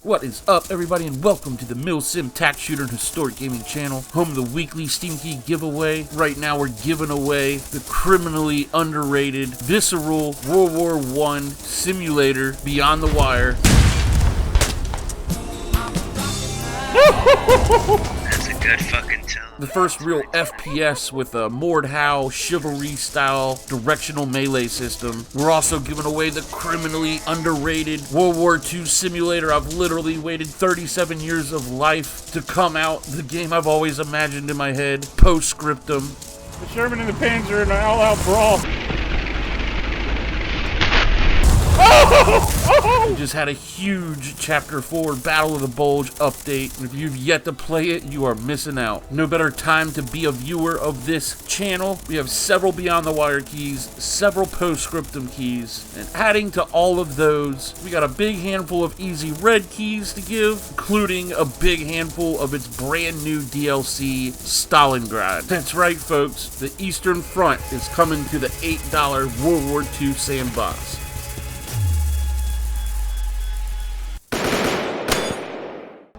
What is up, everybody, and welcome to the Mil-Simp Tac Shooter and Historic Gaming channel, home of the weekly Steam Key giveaway. Right now we're giving away the criminally underrated, visceral World War I simulator Beyond the Wire. That's a good fucking tell. The first real FPS with a Mordhau chivalry-style directional melee system. We're also giving away the criminally underrated World War II simulator. I've literally waited 37 years of life to come out. The game I've always imagined in my head. Postscriptum. The Sherman and the Panzer in an all-out brawl. We just had a huge Chapter 4 Battle of the Bulge update, and if you've yet to play it, you are missing out. No better time to be a viewer of this channel. We have several Beyond the Wire keys, several Postscriptum keys, and adding to all of those, we got a big handful of Easy Red keys to give, including a big handful of its brand new DLC, Stalingrad. That's right, folks, the Eastern Front is coming to the $8 World War II Sandbox.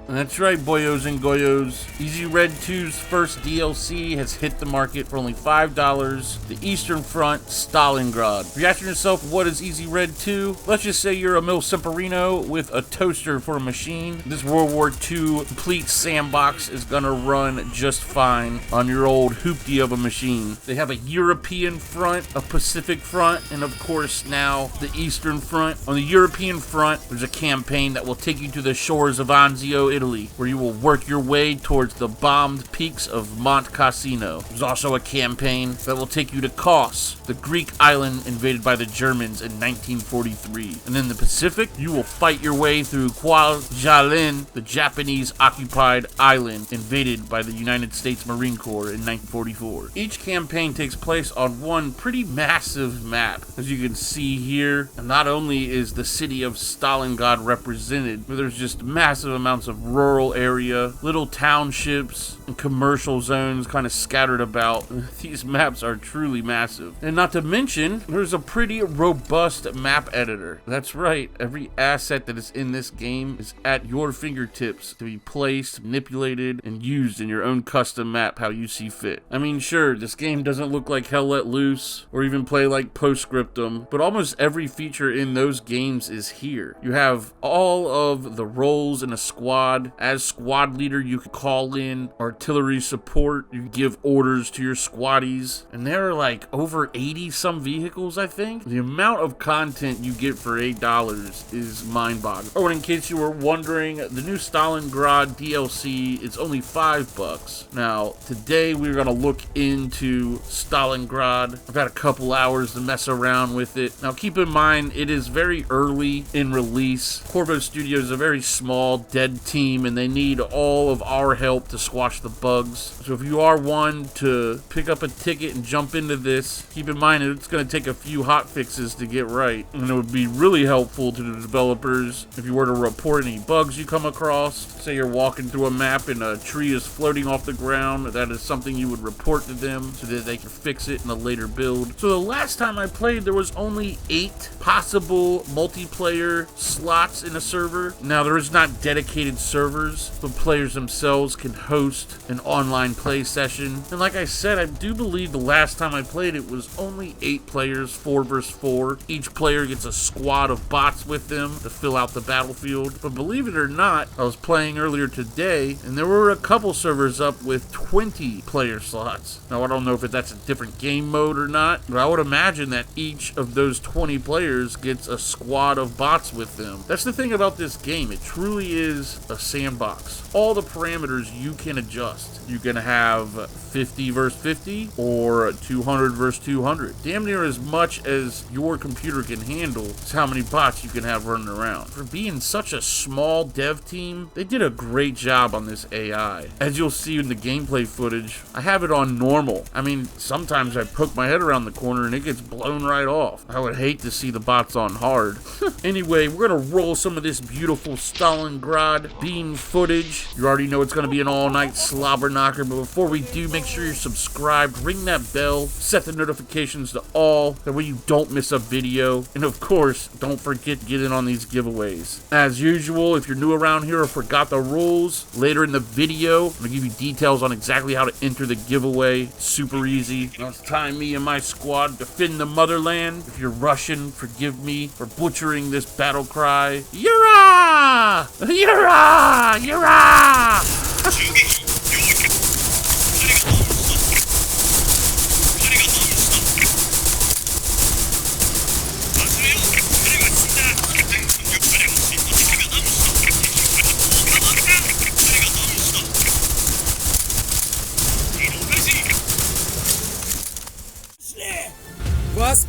That's right, boyos and goyos. Easy Red 2's first DLC has hit the market for only $5. The Eastern Front, Stalingrad. If you're asking yourself, what is Easy Red 2? Let's just say you're a Mil-Simperino with a toaster for a machine. This World War II complete sandbox is gonna run just fine on your old hoopty of a machine. They have a European front, a Pacific front, and of course now the Eastern Front. On the European front, there's a campaign that will take you to the shores of Anzio, Italy, where you will work your way towards the bombed peaks of Monte Cassino. There's also a campaign that will take you to Kos, the Greek island invaded by the Germans in 1943. And in the Pacific, you will fight your way through Kwajalein, the Japanese-occupied island invaded by the United States Marine Corps in 1944. Each campaign takes place on one pretty massive map, as you can see here. And not only is the city of Stalingrad represented, but there's just massive amounts of rural area, little townships, and commercial zones kind of scattered about. These maps are truly massive. And not to mention, there's a pretty robust map editor. That's right, every asset that is in this game is at your fingertips to be placed, manipulated, and used in your own custom map how you see fit. I mean, sure, this game doesn't look like Hell Let Loose or even play like Postscriptum, but almost every feature in those games is here. You have all of the roles in a squad. As squad leader, you can call in artillery support, you can give orders to your squaddies, and there are like over 80 some vehicles, I think. The amount of content you get for $8 is mind-boggling. Oh, and in case you were wondering, the new Stalingrad DLC is only $5. Now, today we're gonna look into Stalingrad. I've had a couple hours to mess around with it. Now, keep in mind, it is very early in release. Corvo Studios is a very small, dead team, and they need all of our help to squash the bugs. So if you are one to pick up a ticket and jump into this, keep in mind it's going to take a few hot fixes to get right, and it would be really helpful to the developers if you were to report any bugs you come across. Say you're walking through a map and a tree is floating off the ground, that is something you would report to them so that they can fix it in a later build. So the last time I played, there was only 8 possible multiplayer slots in a server. Now, there is not dedicated servers, but players themselves can host an online play session. And like I said, I do believe the last time I played it was only 8 players, 4 versus 4. Each player gets a squad of bots with them to fill out the battlefield. But believe it or not, I was playing earlier today, and there were a couple servers up with 20 player slots. Now, I don't know if that's a different game mode or not, but I would imagine that each of those 20 players gets a squad of bots with them. That's the thing about this game. It truly is a sandbox. All the parameters you can adjust. You can have 50 versus 50 or 200 versus 200. Damn near as much as your computer can handle is how many bots you can have running around. For being such a small dev team, they did a great job on this AI. As you'll see in the gameplay footage, I have it on normal. I mean, sometimes I poke my head around the corner and it gets blown right off. I would hate to see the bots on hard. Anyway, we're gonna roll some of this beautiful Stalingrad clean footage. You already know it's going to be an all-night slobber knocker, but before we do, make sure you're subscribed, ring that bell, set the notifications to all, that way you don't miss a video, and of course, don't forget to get in on these giveaways. As usual, if you're new around here or forgot the rules, later in the video, I'm going to give you details on exactly how to enter the giveaway. Super easy. Now it's time me and my squad defend the motherland. If you're Russian, forgive me for butchering this battle cry. Yura! Yura! Yura!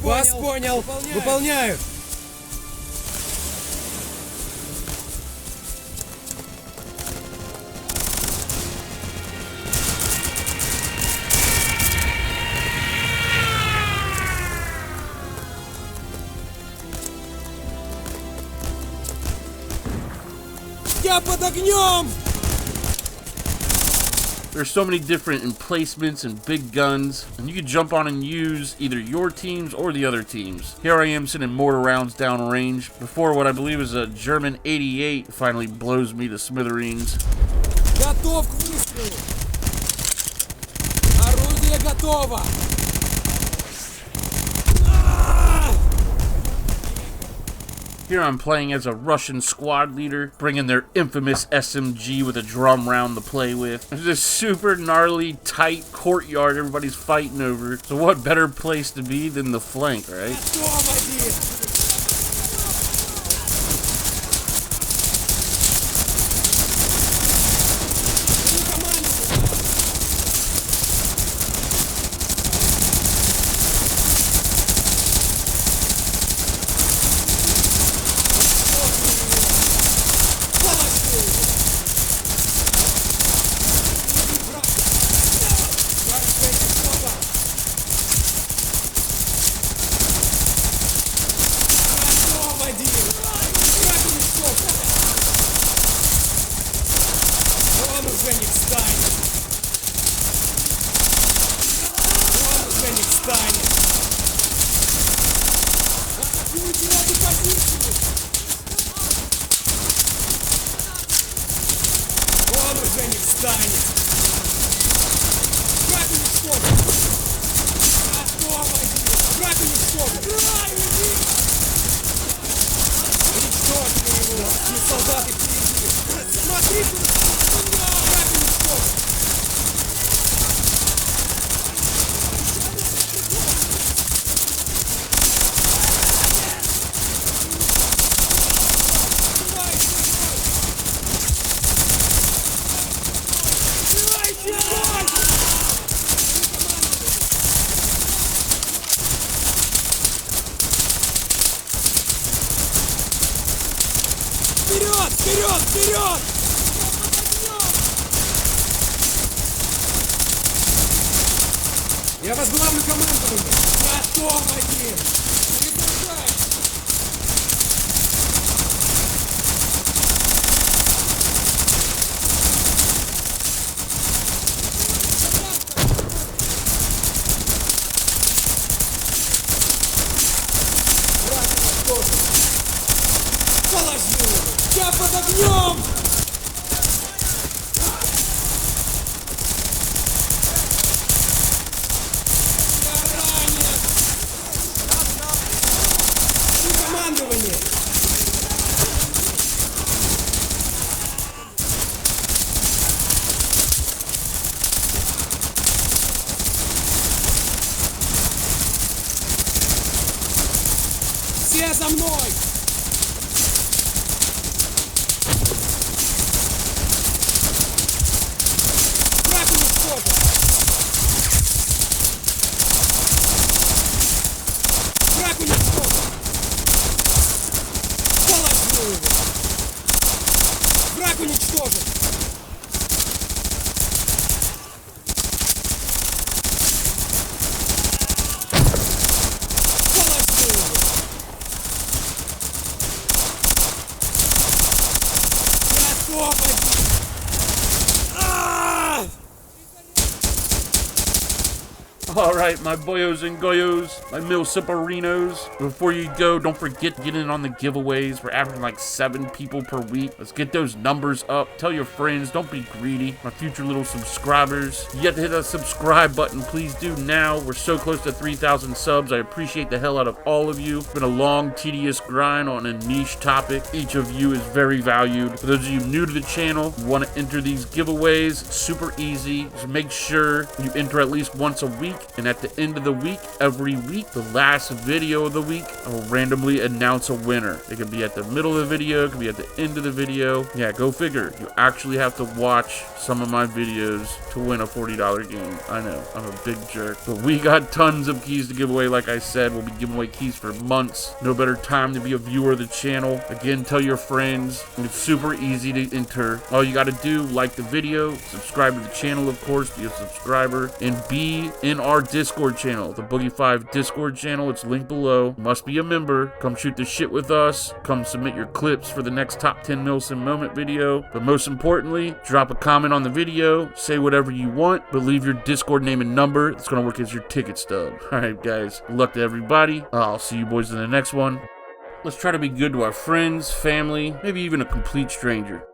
Вас понял. Выполняю. Я под огнем! There's so many different emplacements and big guns, and you can jump on and use either your teams or the other teams. Here I am sending mortar rounds downrange before what I believe is a German 88 finally blows me to smithereens. Готов к выстрелу! Орудие готово! Here I'm playing as a Russian squad leader, bringing their infamous SMG with a drum round to play with. There's this super gnarly, tight courtyard everybody's fighting over. So what better place to be than the flank, right? Вперед! Я возглавлю командование! Готов, один! Перезаряжай! Положил! Я под огнем! Командование! Все за мной! Враг уничтожен! Враг уничтожен! Положил его! Враг уничтожен! Положил его! off, Ah! All right, my boyos and goyos, my Mil-Simperinos. Before you go, don't forget to get in on the giveaways. We're averaging like 7 people per week. Let's get those numbers up. Tell your friends, don't be greedy. My future little subscribers, you have to hit that subscribe button. Please do now. We're so close to 3,000 subs. I appreciate the hell out of all of you. It's been a long, tedious grind on a niche topic. Each of you is very valued. For those of you new to the channel, you want to enter these giveaways. It's super easy. Just make sure you enter at least once a week. And at the end of the week, every week, the last video of the week, I will randomly announce a winner. It could be at the middle of the video, it could be at the end of the video. Yeah, go figure. You actually have to watch some of my videos to win a $40 game. I know, I'm a big jerk. But we got tons of keys to give away. Like I said, we'll be giving away keys for months. No better time to be a viewer of the channel. Again, tell your friends. It's super easy to enter. All you got to do, like the video, subscribe to the channel, of course, be a subscriber, and be in our Discord channel, the WWII Discord channel. It's linked below. Must be a member. Come shoot the shit with us. Come submit your clips for the next top 10 Mil-Simp moment video. But most importantly, drop a comment on the video. Say whatever you want, but leave your Discord name and number. It's gonna work as your ticket stub. Alright guys, good luck to everybody. I'll see you boys in the next one. Let's try to be good to our friends, family, maybe even a complete stranger.